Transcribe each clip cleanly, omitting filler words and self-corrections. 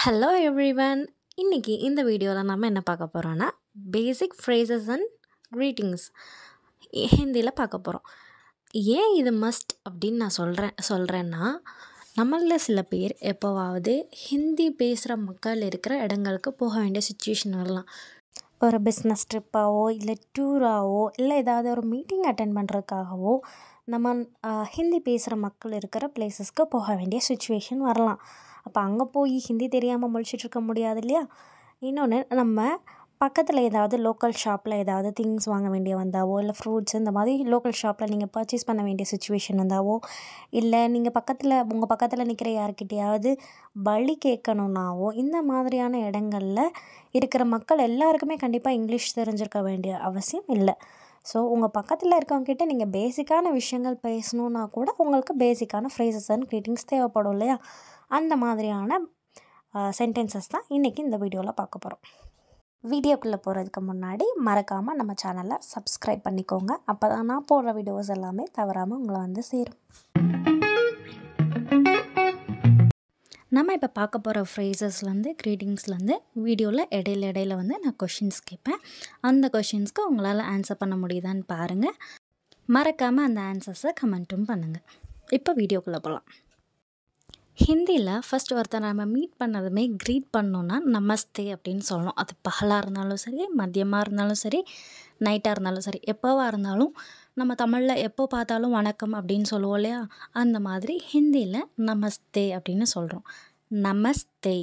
Hello everyone. இன்னைக்கு இந்த வீடியோவில் நம்ம என்ன பார்க்க போகிறோன்னா பேசிக் ஃப்ரேசஸ் அண்ட் க்ரீட்டிங்ஸ் ஹிந்தியில் பார்க்க போகிறோம். ஏன் இது மஸ்ட் அப்படின்னு நான் சொல்கிறேன்னா நம்மளில் சில பேர் எப்போவாவது ஹிந்தி பேசுகிற மக்கள் இருக்கிற இடங்களுக்கு போக வேண்டிய சுச்சுவேஷன் வரலாம். ஒரு பிஸ்னஸ் ட்ரிப்பாவோ இல்லை டூராகவோ இல்லை ஏதாவது ஒரு மீட்டிங் அட்டென்ட் பண்ணுறதுக்காகவோ நம்ம ஹிந்தி பேசுகிற மக்கள் இருக்கிற பிளேஸஸ்க்கு போக வேண்டிய சுச்சுவேஷன் வரலாம். அப்போ அங்கே போய் ஹிந்தி தெரியாமல் முழிச்சிட்ருக்க முடியாது இல்லையா? இன்னொன்று, நம்ம பக்கத்தில் ஏதாவது லோக்கல் ஷாப்பில் ஏதாவது திங்ஸ் வாங்க வேண்டிய வந்தாவோ இல்லை ஃப்ரூட்ஸ் இந்த மாதிரி லோக்கல் ஷாப்பில் நீங்கள் பர்ச்சேஸ் பண்ண வேண்டிய சுச்சுவேஷன் வந்தாவோ இல்லை நீங்கள் உங்கள் பக்கத்தில் நிற்கிற யார்கிட்டையாவது வழி கேட்கணுன்னாவோ இந்த மாதிரியான இடங்களில் இருக்கிற மக்கள் எல்லாருக்குமே கண்டிப்பாக இங்கிலீஷ் தெரிஞ்சிருக்க வேண்டிய அவசியம் இல்லை. ஸோ உங்கள் பக்கத்தில் இருக்கவங்ககிட்ட நீங்கள் பேசிக்கான விஷயங்கள் பேசணுன்னா கூட உங்களுக்கு பேசிக்கான ஃப்ரேசஸ் அண்ட் க்ரீட்டிங்ஸ் தேவைப்படும் இல்லையா? அந்த மாதிரியான சென்டென்சஸ் தான் இன்றைக்கி இந்த வீடியோவில் பார்க்க போகிறோம். வீடியோக்குள்ளே போகிறதுக்கு முன்னாடி மறக்காமல் நம்ம சேனலை சப்ஸ்கிரைப் பண்ணிக்கோங்க. அப்போ தான் நான் போடுற வீடியோஸ் எல்லாமே தவறாமல் உங்களை வந்து சேரும். நம்ம இப்போ பார்க்க போகிற ஃப்ரேசஸ்லேருந்து க்ரீட்டிங்ஸ்லேருந்து வீடியோவில் இடையில வந்து நான் கொஷின்ஸ் கேட்பேன். அந்த கொஷின்ஸ்க்கு உங்களால் ஆன்சர் பண்ண முடியுதான்னு பாருங்கள். மறக்காமல் அந்த ஆன்சர்ஸை கமெண்ட்டும் பண்ணுங்கள். இப்போ வீடியோக்குள்ளே போகலாம். ஹிந்தியில் ஃபஸ்ட் ஒருத்தர் நம்ம மீட் பண்ணதுமே க்ரீட் பண்ணோன்னா நமஸ்தே அப்படின்னு சொல்லணும். அது பகலாக இருந்தாலும் சரி, மதியமாக இருந்தாலும் சரி, நைட்டாக இருந்தாலும் சரி, எப்போவாக இருந்தாலும் நம்ம தமிழில் எப்போ பார்த்தாலும் வணக்கம் அப்படின்னு சொல்லுவோம் இல்லையா? அந்த மாதிரி ஹிந்தியில் நமஸ்தே அப்படின்னு சொல்கிறோம். நமஸ்தே.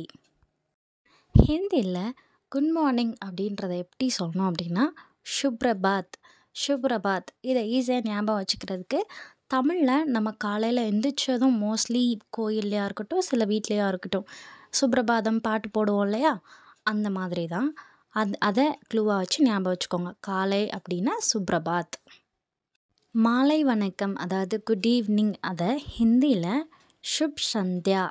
ஹிந்தியில் குட் மார்னிங் அப்படின்றத எப்படி சொல்லணும் அப்படின்னா சுப்ரபாத். சுப்ரபாத். இதை ஈஸியாக ஞாபகம் வச்சுக்கிறதுக்கு தமிழில் நம்ம காலையில் எந்திரிச்சதும் மோஸ்ட்லி கோயில்லையாக இருக்கட்டும் சில வீட்லேயா இருக்கட்டும் சுப்ரபாதம் பாட்டு போடுவோம் இல்லையா? அந்த மாதிரி தான். அதை க்ளூவாக வச்சு ஞாபகம் வச்சுக்கோங்க. காலை அப்படின்னா சுப்ரபாத். மாலை வணக்கம் அதாவது குட் ஈவினிங் அதை ஹிந்தியில் சுப் சந்தியா.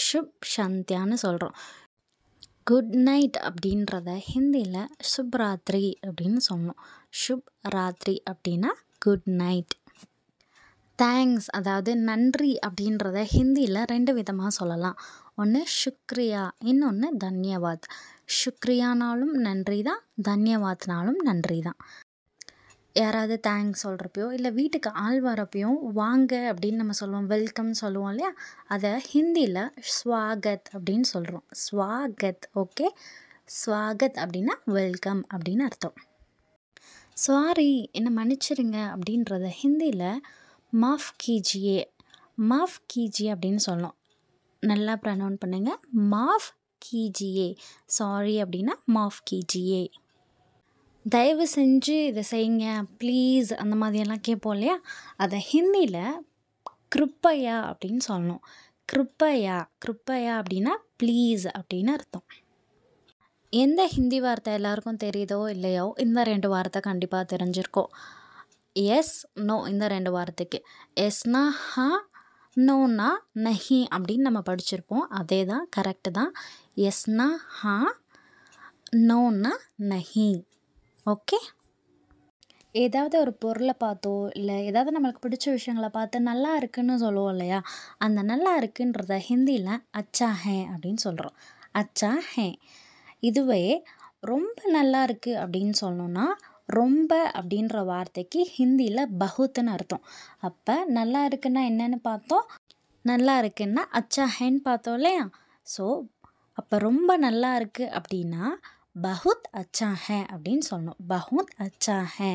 சுப் சந்தியான்னு சொல்கிறோம். குட் நைட் அப்படின்றத ஹிந்தியில் சுப் ராத்திரி அப்படின்னு சொல்லணும். சுப் ராத்திரி அப்படின்னா குட் நைட். தேங்க்ஸ் அதாவது நன்றி அப்படின்றத ஹிந்தியில் 2 விதமாக சொல்லலாம். ஒன்று சுக்ரியா, இன்னொன்று தன்யவாத். சுக்ரியானாலும் நன்றி தான், தன்யவாத்னாலும் நன்றி தான். யாராவது தேங்க்ஸ் சொல்கிறப்பையோ இல்லை வீட்டுக்கு ஆள் வரப்பையும் வாங்க அப்படின்னு நம்ம சொல்லுவோம், வெல்கம் சொல்லுவோம் இல்லையா? அதை ஹிந்தியில் ஸ்வாகத் அப்படின்னு சொல்கிறோம். ஸ்வாகத். ஓகே, ஸ்வாகத் அப்படின்னா வெல்கம் அப்படின்னு அர்த்தம். சாரி என்னை மன்னிச்சிருங்க அப்படின்றத ஹிந்தியில் மாஃப் கீஜியே. மாஃப் கீஜியே அப்படின்னு சொல்லணும். நல்லா ப்ரனவுன் பண்ணுங்க. மாஃப் கீஜியே. சாரி அப்படின்னா மாஃப் கீஜியே. தயவு செஞ்சு இதை செய்யுங்க ப்ளீஸ் அந்த மாதிரியெல்லாம் கேட்போம் இல்லையா? அதை ஹிந்தியில் கிருப்பையா அப்படின்னு சொல்லணும். கிருப்பையா. கிருப்பையா அப்படின்னா ப்ளீஸ் அப்படின்னு அர்த்தம். எந்த ஹிந்தி வார்த்தை எல்லாருக்கும் தெரியுதோ இல்லையோ இந்த 2 வார்த்தை கண்டிப்பாக தெரிஞ்சிருக்கோம். Yes no. இந்த 2 வார்த்தைக்கு எஸ்னா ஹா, நோனா நஹி அப்படின்னு நம்ம படிச்சிருப்போம். அதே தான், கரெக்டு தான். எஸ்னா ஹா, நோனா நஹி. ஓகே. ஏதாவது ஒரு பொருளை பார்த்தோ இல்லை ஏதாவது நம்மளுக்கு பிடிச்ச விஷயங்களை பார்த்து நல்லா இருக்குன்னு சொல்லுவோம் இல்லையா? அந்த நல்லா இருக்குன்றத ஹிந்தியில் அச்சா ஹே அப்படின்னு சொல்கிறோம். அச்சா ஹே. இதுவே ரொம்ப நல்லா இருக்குது அப்படின்னு சொல்லணுன்னா ரொம்ப அப்படின்ற வார்த்தைக்கு ஹிந்தியில் பகுத்துன்னு அர்த்தம். அப்போ நல்லா இருக்குன்னா என்னன்னு பார்த்தோம், நல்லா இருக்குன்னா அச்சா ஹேன்னு பார்த்தோம் இல்லையா? ஸோ அப்போ ரொம்ப நல்லா இருக்குது அப்படின்னா பகுத் அச்சா ஹே அப்படின்னு சொல்லணும். பகுத் அச்சா ஹே.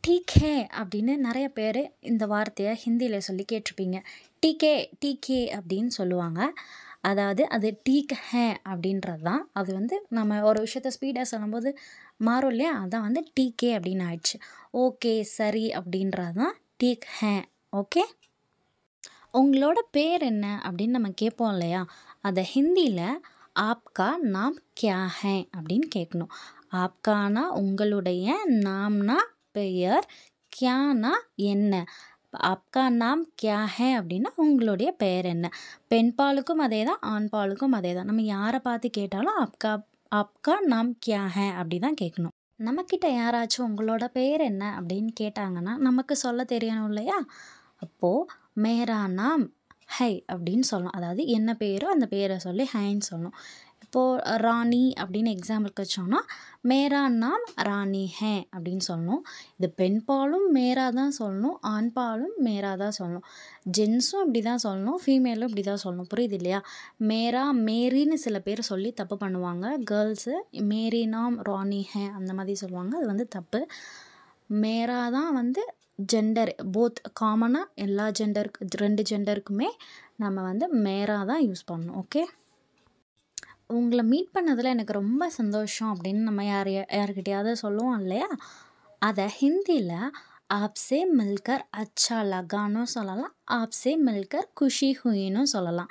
டீக் ஹே அப்படின்னு நிறைய பேர் இந்த வார்த்தையை ஹிந்தியில் சொல்லி கேட்டிருப்பீங்க. டீகே டீகே அப்படின்னு சொல்லுவாங்க. அதாவது அது டீக் ஹே அப்படின்றது தான். அது வந்து நம்ம ஒரு விஷயத்த ஸ்பீடாக சொல்லும்போது மாறும் இல்லையா? அதான் வந்து டீகே அப்படின்னு ஆயிடுச்சு. ஓகே சரி அப்படின்றது தான் டீக் ஹே. ஓகே. உங்களோட பேர் என்ன அப்படின்னு நம்ம கேட்போம் இல்லையா? அதை ஹிந்தியில் ஆப்கா நாம் கியா ஹே அப்படின்னு கேட்கணும். ஆப்கானா உங்களுடைய, நாம்னா பெயர், கியானா என்ன. ஆப்கா நாம் கியா ஹே அப்படின்னா உங்களுடைய பெயர் என்ன. பெண் பாலுக்கும் அதே தான், ஆண் பாலுக்கும் அதே தான். நம்ம யாரை பார்த்து கேட்டாலும் ஆப்கா நாம் கியா ஹே அப்படி தான் கேட்கணும். நம்மக்கிட்ட யாராச்சும் உங்களோட பெயர் என்ன அப்படின்னு கேட்டாங்கன்னா நமக்கு சொல்ல தெரியணும் இல்லையா? அப்போது மேரா நாம் ஹை அப்படின்னு சொல்லணும். அதாவது என்ன பேரோ அந்த பேரை சொல்லி ஹைன்னு சொல்லணும். இப்போது ராணி அப்படின்னு எக்ஸாம்பிளுக்கு வச்சோன்னா மேரா நாம் ராணி ஹே அப்படின்னு சொல்லணும். இது பெண் பாலும் மேரா தான் சொல்லணும், ஆண் பாலும் மேரா தான் சொல்லணும். ஜென்ஸும் இப்படி தான் சொல்லணும், ஃபீமேலும் இப்படி தான் சொல்லணும். புரியுது இல்லையா? மேரா மேரின்னு சில பேர் சொல்லி தப்பு பண்ணுவாங்க. கேர்ள்ஸு மேரி நாம் ராணி ஹே அந்த மாதிரி சொல்லுவாங்க. அது வந்து தப்பு. மேரா தான் வந்து ஜெண்டர் போத் காமனாக எல்லா ஜெண்டருக்கு 2 ஜெண்டருக்குமே நம்ம வந்து மேரா தான் யூஸ் பண்ணணும். ஓகே, உங்களை மீட் பண்ணதில் எனக்கு ரொம்ப சந்தோஷம் அப்படின்னு நம்ம யார்கிட்டயாவது சொல்லுவோம் இல்லையா? அதை ஹிந்தியில் ஆப்ஸே மில்கர் அச்சா லகான்னு சொல்லலாம், ஆப்ஸே மில்கர் குஷி ஹுயின்னு சொல்லலாம்.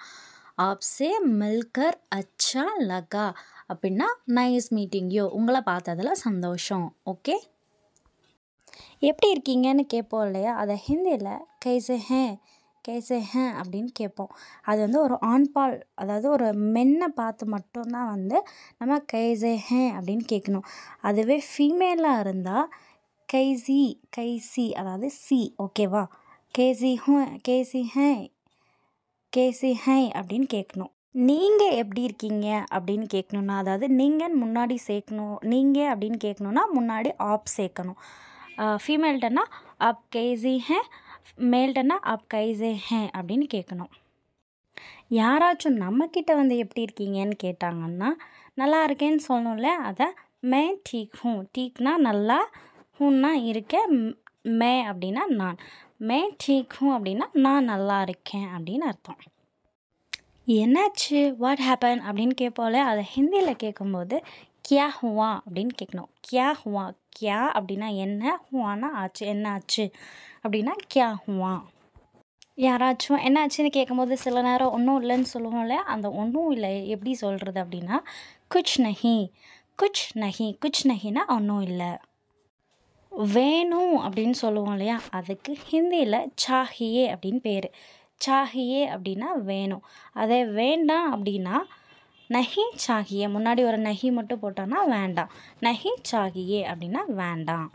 ஆப்ஸே மில்கர் அச்சா லகா அப்படின்னா நைஸ் மீட்டிங் யூ, உங்களை பார்த்ததில் சந்தோஷம். ஓகே, எப்படி இருக்கீங்கன்னு கேட்போம் இல்லையா? அதை ஹிந்தியில் கைசே ஹே அப்படின்னு கேட்போம். அது வந்து ஒரு ஆண்பால், அதாவது ஒரு மென்னை பார்த்து மட்டும்தான் வந்து நம்ம கைசே ஹே அப்படின்னு கேட்கணும். அதுவே ஃபீமேலாக இருந்தால் கைசி அதாவது சி. ஓகேவா? கேசி ஹே அப்படின்னு கேட்கணும். நீங்கள் எப்படி இருக்கீங்க அப்படின்னு கேட்கணுன்னா, அதாவது நீங்கன்னு முன்னாடி சேர்க்கணும். நீங்கள் அப்படின்னு கேட்கணுன்னா முன்னாடி ஆப் சேர்க்கணும். ஃபீமேல்ட்டனா ஆப் கைசி ஹே, மேல்ட்டனா ஆப் கைசே ஹே அப்படின்னு கேட்கணும். யாராச்சும் நம்மக்கிட்ட வந்து எப்படி இருக்கீங்கன்னு கேட்டாங்கன்னா நல்லா இருக்கேன்னு சொல்லணும்ல. அதை மே டீக் ஹூ, டீக்னா நல்லா, ஹூன்னா இருக்கேன், மே அப்படின்னா நான். மே டீக் ஹூ அப்படின்னா நான் நல்லா இருக்கேன் அப்படின்னு அர்த்தம். என்னாச்சு, வாட் ஹேப்பன் அப்படின்னு கேட்போம்ல. அதை ஹிந்தியில் கேட்கும்போது கியா ஹுவா அப்படின்னு கேட்கணும். கியா ஹுவா, கியா அப்படின்னா என்ன, ஹுவானா ஆச்சு, என்ன ஆச்சு அப்படின்னா கியா ஹுவா. யாராச்சும் என்ன ஆச்சுன்னு கேட்கும்போது சில நேரம் ஒன்றும் இல்லைன்னு சொல்லுவோம்ல. அந்த ஒன்றும் இல்லை எப்படி சொல்கிறது அப்படின்னா குச் நஹினா ஒன்றும் இல்லை. வேணும் அப்படின்னு சொல்லுவோம் இல்லையா? அதுக்கு ஹிந்தியில் சாஹியே அப்படின்னு பேர். சாஹியே அப்படின்னா வேணும். அதே வேண்டாம் அப்படின்னா நஹி சாஹியே, முன்னாடி ஒரு நஹி மட்டும் போட்டோன்னா வேண்டாம். நஹி சாஹியே அப்படின்னா வேண்டாம்.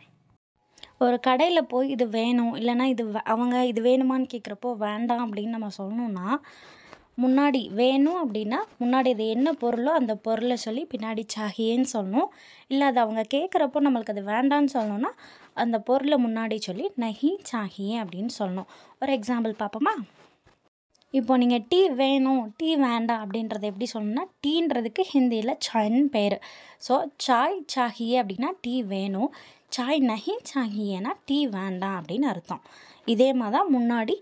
ஒரு கடையில் போய் இது வேணும் இல்லைன்னா அவங்க இது வேணுமான்னு கேட்குறப்போ வேண்டாம் அப்படின்னு நம்ம சொல்லணுன்னா முன்னாடி வேணும் அப்படின்னா முன்னாடி இது என்ன பொருளோ அந்த பொருளை சொல்லி பின்னாடி சாஹியேன்னு சொல்லணும். இல்லை அது அவங்க கேட்குறப்போ நம்மளுக்கு அது வேண்டான்னு சொல்லணுன்னா அந்த பொருளை முன்னாடி சொல்லி நஹி சாஹியே அப்படின்னு சொல்லணும். ஒரு எக்ஸாம்பிள் பார்ப்போமா? இப்போ நீங்கள் டீ வேணும் டீ வேண்டாம் அப்படின்றத எப்படி சொல்லணும்னா, டீன்றதுக்கு ஹிந்தியில் சாய்ன்னு பேர். ஸோ சாய் சாஹியே அப்படின்னா டீ வேணும், சாய் நஹி சாஹியேனா டீ வேண்டாம் அப்படின்னு அர்த்தம். இதே மாதிரி தான் முன்னாடி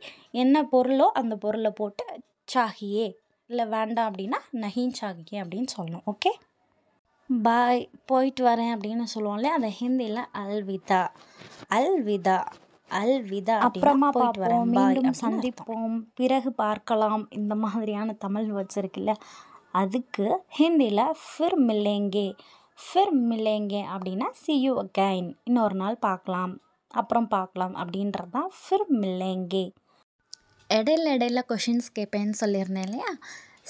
என்ன பொருளோ அந்த பொருளை போட்டு சாஹியே, இல்லை வேண்டாம் அப்படின்னா நஹி சாஹியே அப்படின்னு சொல்லணும். ஓகே, பாய் போயிட்டு வரேன் அப்படின்னு சொல்லுவோம்ல. அதை ஹிந்தியில் அல்விதா அப்புறமா பார்ப்போம், மீண்டும் சந்திப்போம், பிறகு பார்க்கலாம், இந்த மாதிரியான தமிழ் வேர்ட்ஸ் இருக்குல்ல. அதுக்கு ஹிந்தியில் ஃபிர் மில்லேங்கே அப்படின்னா see you again, இன்னொரு நாள் பார்க்கலாம், அப்புறம் பார்க்கலாம் அப்படின்றது தான் ஃபிர் மில்லேங்கே. இடையில கொஷின்ஸ் கேட்பேன்னு சொல்லியிருந்தேன் இல்லையா?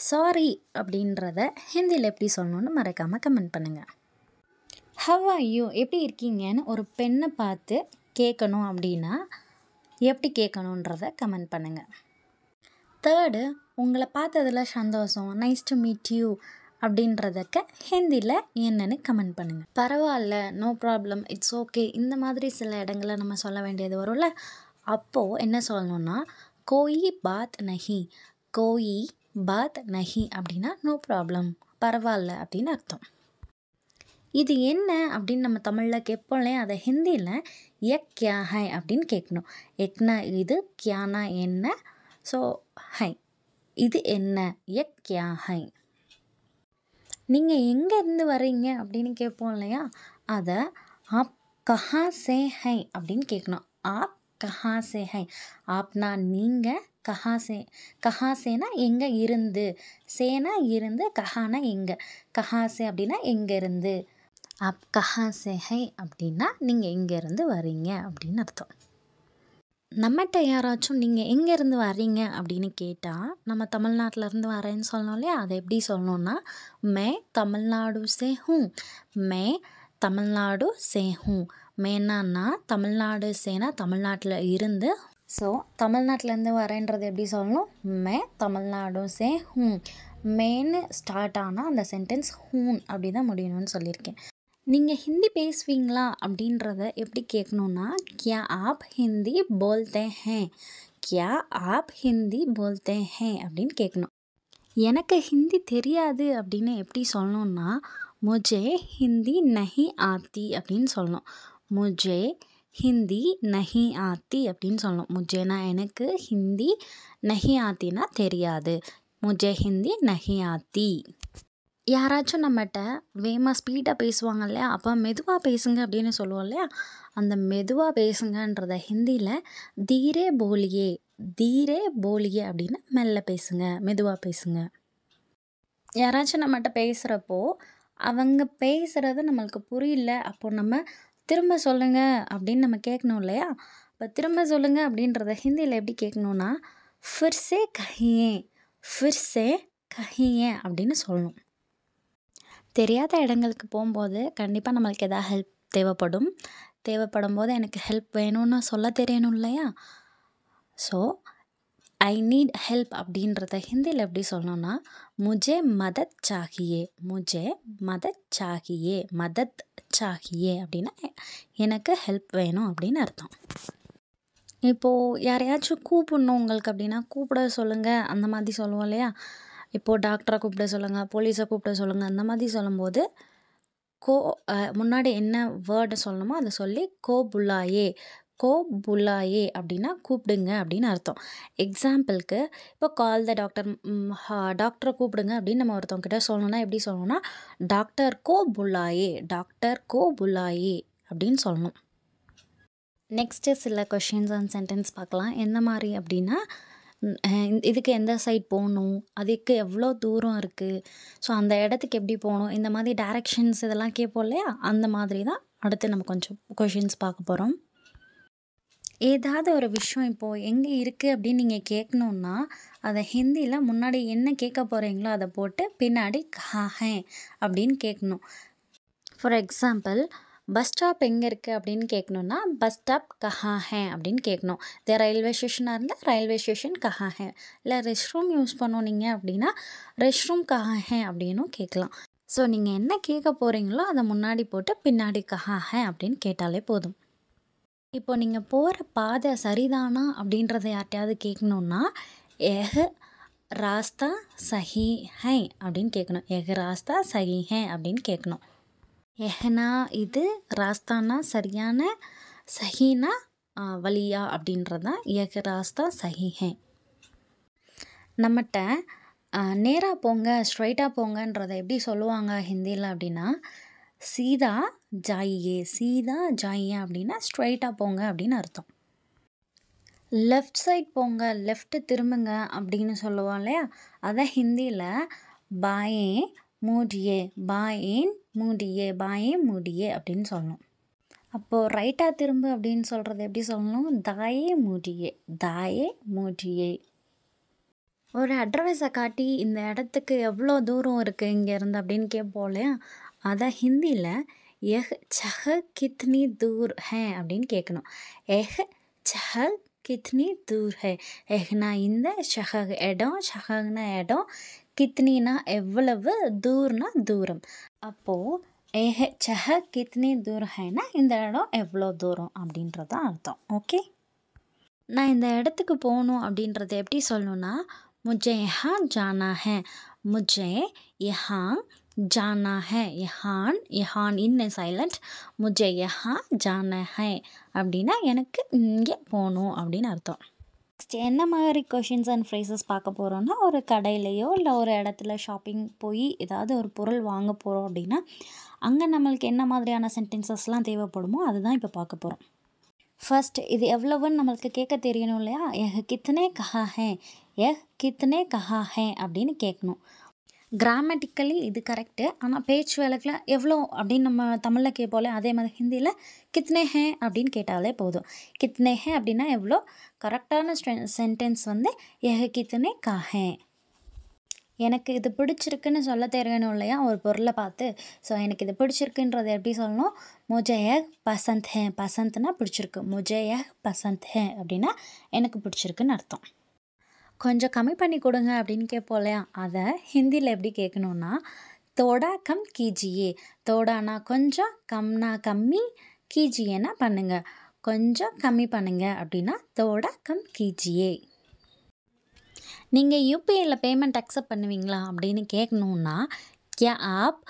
சாரி அப்படின்றத ஹிந்தியில் எப்படி சொல்லணும்னு மறக்காமல் கமெண்ட் பண்ணுங்கள். ஹவ் ஆர் யூ, எப்படி இருக்கீங்கன்னு ஒரு பெண்ணை பார்த்து கேட்கணும் அப்படின்னா எப்படி கேட்கணுன்றத கமெண்ட் பண்ணுங்கள். தேர்டு, உங்களை பார்த்ததில் சந்தோஷம், நைஸ் டு மீட் யூ அப்படின்றதுக்கு ஹிந்தியில் என்னன்னு கமெண்ட் பண்ணுங்கள். பரவாயில்ல, நோ ப்ராப்ளம், இட்ஸ் ஓகே, இந்த மாதிரி சில இடங்களை நம்ம சொல்ல வேண்டியது வரும்ல. அப்போது என்ன சொல்லணுன்னா கோயி பாத் நஹி அப்படின்னா நோ ப்ராப்ளம், பரவாயில்ல அப்படின்னு அர்த்தம். இது என்ன அப்படின்னு நம்ம தமிழில் கேட்போம்லே, அதை ஹிந்தியில் எக் கியா ஹை அப்படின்னு கேட்கணும். எக்னா இது, கியானா என்ன, ஸோ ஹை இது என்ன, எக் கியா ஹை. நீங்கள் எங்கேருந்து வரீங்க அப்படின்னு கேட்போம் இல்லையா? அதை ஆப் கஹா சே ஹை அப்படின்னு கேட்கணும். ஆப் கஹா சே ஹை, ஆப்னா நீங்கள், கஹாசேனா எங்கே இருந்து, சேனா இருந்து, கஹானா எங்கே, கஹாசே அப்படின்னா எங்கேருந்து. ஆப் கஹா சே ஹை அப்படின்னா நீங்கள் எங்கேருந்து வரீங்க அப்படின்னு அர்த்தம். நம்மகிட்ட யாராச்சும் நீங்கள் எங்கேருந்து வரீங்க அப்படின்னு கேட்டால் நம்ம தமிழ்நாட்டிலேருந்து வரேன்னு சொல்லணும் இல்லையா? அதை எப்படி சொல்லணுன்னா மே தமிழ்நாடு சே ஹூ, மேனா நான், தமிழ்நாடு சேனா தமிழ்நாட்டில் இருந்து, ஸோ தமிழ்நாட்டிலேருந்து வரேன்றது எப்படி சொல்லணும்? மே தமிழ்நாடு சே ஹூம். மேன்னு ஸ்டார்ட் ஆனால் அந்த சென்டென்ஸ் ஹூன் அப்படி தான் முடியணும்னு சொல்லியிருக்கேன். நீங்கள் ஹிந்தி பேசுவீங்களா அப்படின்றத எப்படி கேட்கணுன்னா, கியா ஆப் ஹிந்தி போல்தே ஹேன், கியா ஆப் ஹிந்தி போல்தே ஹேன் அப்படின்னு கேட்கணும். எனக்கு ஹிந்தி தெரியாது அப்படின்னு எப்படி சொல்லணும்னா, முஜே ஹிந்தி நஹி ஆத்தி அப்படின்னு சொல்லணும். முஜே ஹிந்தி நஹி ஆத்தி அப்படின்னு சொல்லணும். முஜேனா எனக்கு, ஹிந்தி, நஹி ஆத்தினா தெரியாது. முஜே ஹிந்தி நஹி ஆத்தி. யாராச்சும் நம்மகிட்ட வேகமாக ஸ்பீடாக பேசுவாங்க இல்லையா, அப்போ மெதுவாக பேசுங்க அப்படின்னு சொல்லுவோம் இல்லையா, அந்த மெதுவாக பேசுங்கன்றத ஹிந்தியில் தீரே போலியே, தீரே போலியே அப்படின்னு மெல்ல பேசுங்க, மெதுவாக பேசுங்க. யாராச்சும் நம்மகிட்ட பேசுகிறப்போ அவங்க பேசுகிறது நம்மளுக்கு புரியல, அப்போது நம்ம திரும்ப சொல்லுங்கள் அப்படின்னு நம்ம கேட்கணும் இல்லையா. இப்போ திரும்ப சொல்லுங்கள் அப்படின்றத ஹிந்தியில் எப்படி கேட்கணுன்னா, ஃபிர்சே கஹியே, ஃபிர்சே கஹியே அப்படின்னு சொல்லணும். தெரியாத இடங்களுக்கு போகும்போது கண்டிப்பாக நம்மளுக்கு எதாவது ஹெல்ப் தேவைப்படும் போது எனக்கு ஹெல்ப் வேணும்னு சொல்ல தெரியணும் இல்லையா. ஸோ ஐ நீட் ஹெல்ப் அப்படின்றத ஹிந்தியில் எப்படி சொல்லணும்னா, முஜே மதத் சாகியே, முஜே மதத் சாகியே, மதத் சாகியே அப்படின்னா எனக்கு ஹெல்ப் வேணும் அப்படின்னு அர்த்தம். இப்போது யாரையாச்சும் கூப்பிடணும் உங்களுக்கு அப்படின்னா கூப்பிட சொல்லுங்கள் அந்த மாதிரி சொல்லுவோம் இல்லையா. இப்போது டாக்டரை கூப்பிட சொல்லுங்கள், போலீஸை கூப்பிட சொல்லுங்கள், அந்த மாதிரி சொல்லும்போது முன்னாடி என்ன வேர்டு சொல்லணுமோ அதை சொல்லி கோ புல்லாயே அப்படின்னா கூப்பிடுங்க அப்படின்னு அர்த்தம். எக்ஸாம்பிளுக்கு இப்போ கால் த டாக்டர், டாக்டரை கூப்பிடுங்க அப்படின்னு நம்ம ஒருத்தவங்கிட்ட சொல்லணும்னா எப்படி சொல்லணும்னா, டாக்டர் கோ புல்லாயே அப்படின்னு சொல்லணும். நெக்ஸ்ட்டு சில கொஷின்ஸ் அண்ட் சென்டென்ஸ் பார்க்கலாம். எந்த மாதிரி அப்படின்னா, இதுக்கு எந்த சைட் போகணும், அதுக்கு எவ்வளோ தூரம் இருக்குது, ஸோ அந்த இடத்துக்கு எப்படி போகணும், இந்த மாதிரி டைரக்ஷன்ஸ் இதெல்லாம் கேட்போம் இல்லையா, அந்த மாதிரி தான் அடுத்து நம்ம கொஞ்சம் கொஷின்ஸ் பார்க்க போகிறோம். ஏதாவது ஒரு விஷயம் இப்போது எங்கே இருக்குது அப்படின்னு நீங்கள் கேட்கணுன்னா, அதை ஹிந்தியில் முன்னாடி என்ன கேட்க போகிறீங்களோ அதை போட்டு பின்னாடி கஹாஹே அப்படின்னு கேட்கணும். ஃபார் எக்ஸாம்பிள், பஸ் ஸ்டாப் எங்கே இருக்குது அப்படின்னு கேட்கணுன்னா, பஸ் ஸ்டாப் கஹாஹே அப்படின்னு கேட்கணும். இதே ரயில்வே ஸ்டேஷனாக இருந்தால் ரயில்வே ஸ்டேஷன் கஹாஹே, இல்லை ரெஸ்ட் ரூம் யூஸ் பண்ணுவீங்க அப்படின்னா ரெஸ்ட் ரூம் கஹாஹே அப்படின்னும் கேட்கலாம். ஸோ நீங்கள் என்ன கேட்க போகிறீங்களோ அதை முன்னாடி போட்டு பின்னாடி கஹாஹே அப்படின்னு கேட்டாலே போதும். இப்போ நீங்கள் போகிற பாதை சரிதானா அப்படின்றத யார்கிட்டையாவது கேட்கணுன்னா, எஹ் ராஸ்தா சஹி ஹை அப்படின்னு கேட்கணும். எஹ் ராஸ்தா சஹி ஹை அப்படின்னு கேட்கணும். எஹ்னா இது, ராஸ்தானா சரியான, சஹினா வழியா அப்படின்றது தான் எஹ் ராஸ்தா சஹி ஹை. நம்மகிட்ட நேராக போங்க, ஸ்ட்ரைட்டாக போங்கன்றதை எப்படி சொல்லுவாங்க ஹிந்தியில் அப்படின்னா, சீதா ஜாயியே அப்படின்னா ஸ்ட்ரைட்டாக போங்க அப்படின்னு அர்த்தம். லெஃப்ட் சைட் போங்க, லெஃப்ட்டு திரும்புங்க அப்படின்னு சொல்லுவோம் இல்லையா, அதை ஹிந்தியில் பாயே மூடியே அப்படின்னு சொல்லணும். அப்போது ரைட்டாக திரும்பு அப்படின்னு சொல்கிறது எப்படி சொல்லணும், தாயே மூடியே. ஒரு அட்ரஸை காட்டி இந்த இடத்துக்கு எவ்வளோ தூரம் இருக்குது இங்கேருந்து அப்படின்னு கேட்போம் இல்லையா, அதை ஹிந்தியில் எஹ் சஹ கித்னி தூர் ஹே அப்படின்னு கேட்கணும். எஹ் சஹ கித்னி தூர் ஹே. எஹ்னா இந்த, ஷஹக் இடம், ஷஹக்னா இடம், கித்னினா எவ்வளவு, தூர்னா தூரம். அப்போது எஹ் சஹ கித்னி தூர் ஹேனா இந்த இடம் எவ்வளோ தூரம் அப்படின்றது தான் அர்த்தம். ஓகே, நான் இந்த இடத்துக்கு போகணும் அப்படின்றத எப்படி சொல்லணுன்னா, முஜே யஹாं ஜானா ஹே, முஜே யஹாं ஜானா ஹே, யஹான் இன் சைலண்ட், முஜே யஹாं ஜானா ஹே அப்படின்னா எனக்கு இங்கே போகணும் அப்படின்னு அர்த்தம். நெக்ஸ்ட் என்ன மாதிரி கொஷின்ஸ் அண்ட் ஃப்ரேசஸ் பார்க்க போகிறோன்னா, ஒரு கடையிலையோ இல்லை ஒரு இடத்துல ஷாப்பிங் போய் ஏதாவது ஒரு பொருள் வாங்க போகிறோம் அப்படின்னா அங்கே நம்மளுக்கு என்ன மாதிரியான சென்டென்சஸ்லாம் தேவைப்படுமோ அதுதான் இப்போ பார்க்க போகிறோம். ஃபர்ஸ்ட் இது எவ்வளவுன்னு நம்மளுக்கு கேட்க தெரியணும் இல்லையா. எஹ் கித்தனே கஹா ஹே அப்படின்னு கேட்கணும். கிராமட்டிக்கலி இது கரெக்டு, ஆனால் பேச்சு வழக்கில் எவ்வளோ அப்படின்னு நம்ம தமிழில் கேட்போம்ல, அதே மாதிரி ஹிந்தியில் கித்னே ஹே அப்படின்னு கேட்டாலே போதும். கித்னே ஹே அப்படின்னா எவ்வளோ. கரெக்டான சென்டென்ஸ் வந்து எஹ் கித்தனே கஹே. எனக்கு இது பிடிச்சிருக்குன்னு சொல்ல தெரியணும் இல்லையா ஒரு பொருளை பார்த்து. ஸோ எனக்கு இது பிடிச்சிருக்குன்றத எப்படி சொல்லணும்? முஜே யே பசந்த் ஹே. பசந்த்னா பிடிச்சிருக்கு. முஜே யே பசந்த் ஹே அப்படின்னா எனக்கு பிடிச்சிருக்குன்னு அர்த்தம். கொஞ்சம் கம்மி பண்ணி கொடுங்க அப்படின்னு கேட்போம் இல்லையா? அதை ஹிந்தியில் எப்படி கேட்கணுன்னா தோடா கம் கீஜியே. தோடானா கொஞ்சம், கம்னா கம்மி, கீஜியேனா பண்ணுங்க. கொஞ்சம் கம்மி பண்ணுங்க அப்படின்னா தோடா கம் கீஜியே. நீங்கள் யூபிஐயில் பேமெண்ட் அக்செப்ட் பண்ணுவீங்களா அப்படின்னு கேட்கணுன்னா கியா ஆப்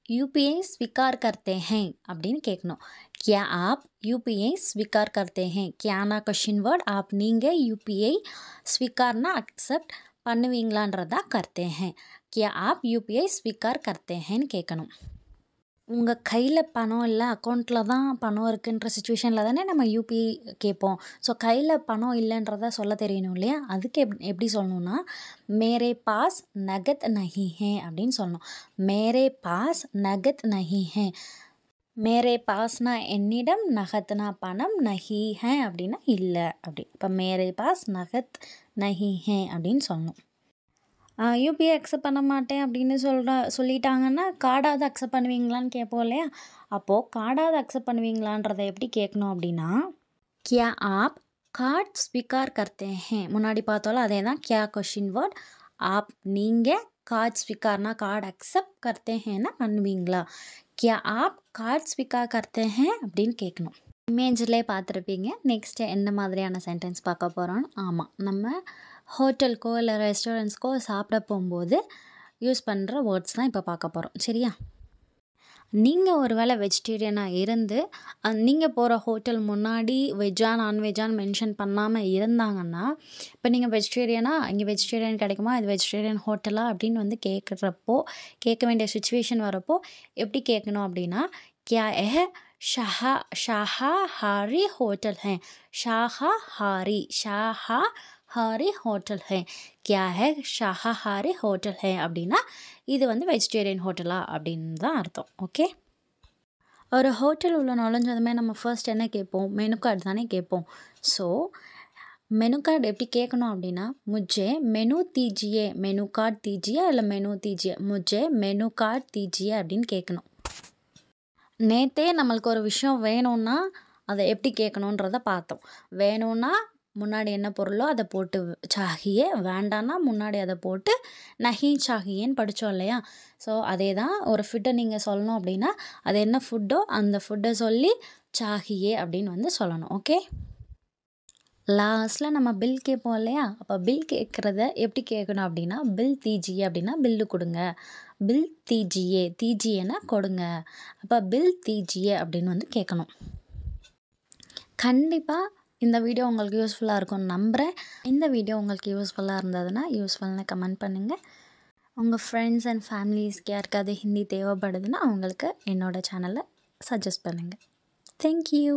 यूपीआई स्वीकार करते हैं அப்படின்னு கேட்கணும். क्या आप यूपीआई स्वीकार करते हैं? क्याना क्वेश्चन वर्ड आप நீங்கள் यूपीआई स्वीकारना அக்செப்ட் பண்ணுவீங்களான்றதா करते हैं. क्या आप यूपीआई स्वीकार करते हैं கேட்கணும். உங்கள் கையில் பணம் இல்லை, அக்கௌண்ட்டில் தான் பணம் இருக்குன்ற சுச்சுவேஷனில் தானே நம்ம யூபிஐ கேட்போம். ஸோ கையில் பணம் இல்லைன்றத சொல்ல தெரியணும் இல்லையா? அதுக்கு எப்படி சொல்லணும்னா மேரே பாஸ் நகத் நஹி ஹே அப்படின்னு சொல்லணும். மேரே பாஸ் நகத் நஹி ஹே. மேரே பாஸ்னா என்னிடம், நகத்னா பணம், நஹி ஹே அப்படின்னா இல்லை அப்படி. இப்போ மேரே பாஸ் நகத் நஹி ஹே அப்படின்னு சொல்லணும். யூபிஐ அக்செப்ட் பண்ண மாட்டேன் அப்படின்னு சொல்லிட்டாங்கன்னா கார்டாவது அக்செப்ட் பண்ணுவீங்களான்னு கேட்போம் இல்லையா? அப்போது கார்டாவது அக்செப்ட் பண்ணுவீங்களான்றதை எப்படி கேட்கணும் அப்படின்னா கியா ஆப் கார்ட் ஸ்வீகார் கர்த்தே ஹே. முன்னாடி பார்த்தோம்ல அதே தான் கியா கொஷின் வேர்ட். ஆப் நீங்கள், கார்ட் ஸ்வீகார்னா கார்டு அக்செப்ட் கர்த்தே ஹேன்னா பண்ணுவீங்களா. கியா ஆப் கார்ட் ஸ்வீகார் கர்த்தே ஹே அப்படின்னு கேட்கணும். இமேஜ்லேயே பார்த்துருப்பீங்க. நெக்ஸ்ட்டு என்ன மாதிரியான சென்டென்ஸ் பார்க்க போகிறோன்னு. ஆமாம், நம்ம ஹோட்டலுக்கோ இல்லை ரெஸ்டாரண்ட்ஸ்க்கோ சாப்பிட போகும்போது யூஸ் பண்ணுற வேர்ட்ஸ் தான் இப்போ பார்க்க போகிறோம். சரியா? நீங்கள் ஒரு வேளை வெஜிடேரியனாக இருந்து நீங்கள் போகிற ஹோட்டல் முன்னாடி வெஜ்ஜா நான்வெஜ்ஜான்னு மென்ஷன் பண்ணாமல் இருந்தாங்கன்னா, இப்போ நீங்கள் வெஜிடேரியனாக இங்கே வெஜிடேரியன் கிடைக்குமா, இது வெஜிடேரியன் ஹோட்டலா அப்படின்னு வந்து கேட்க வேண்டிய சுச்சுவேஷன் வரப்போ எப்படி கேட்கணும் அப்படின்னா கியா शाकाहारी होटल है. शाकाहारी होटल है. क्या है शाकाहारी होटल है அப்படின்னா இது வந்து வெஜிடேரியன் ஹோட்டலா அப்படின்னு தான் அர்த்தம். ஓகே, ஒரு ஹோட்டல் உள்ள நுழைஞ்சதுமே நம்ம ஃபர்ஸ்ட் என்ன கேட்போம்? மெனு கார்டு தானே கேட்போம். ஸோ மெனு கார்டு எப்படி கேட்கணும் அப்படின்னா முஜே மெனு தீஜியே. மெனு கார்டு தீஜியே இல்லை மெனு தீஜியே. முஜே மெனு கார்டு தீஜியே அப்படின்னு கேட்கணும். நேற்றே நம்மளுக்கு ஒரு விஷயம் வேணும்னா அதை எப்படி கேட்கணுன்றதை பார்த்தோம். வேணும்னா முன்னாடி என்ன பொருளோ அதை போட்டு சாகியே, வேண்டான்னா முன்னாடி அதை போட்டு நஹி சாகியேன்னு படித்தோம் இல்லையா? ஸோ அதே தான் ஒரு ஃபுட்டை நீங்கள் சொல்லணும் அப்படின்னா அது என்ன ஃபுட்டோ அந்த ஃபுட்டை சொல்லி சாகியே அப்படின்னு வந்து சொல்லணும். ஓகே, லாஸ்ட்டில் நம்ம பில் கேட்போம் இல்லையா? அப்போ பில் கேட்குறத எப்படி கேட்கணும் அப்படின்னா பில் தீஜியே அப்படின்னா பில்லு கொடுங்க. பில் தீஜியே, தீஜியேன்னா கொடுங்க. அப்போ பில் தீஜியே அப்படின்னு வந்து கேட்கணும். கண்டிப்பாக இந்த வீடியோ உங்களுக்கு யூஸ்ஃபுல்லாக இருக்கும்னு நம்புகிறேன். இந்த வீடியோ உங்களுக்கு யூஸ்ஃபுல்லாக இருந்ததுன்னா யூஸ்ஃபுல்னு கமெண்ட் பண்ணுங்கள். உங்கள் ஃப்ரெண்ட்ஸ் அண்ட் ஃபேமிலிஸ்க்கு யாருக்காவது ஹிந்தி தேவைப்படுதுன்னா அவங்களுக்கு என்னோடய சேனலை சஜஸ்ட் பண்ணுங்கள். தேங்க்யூ.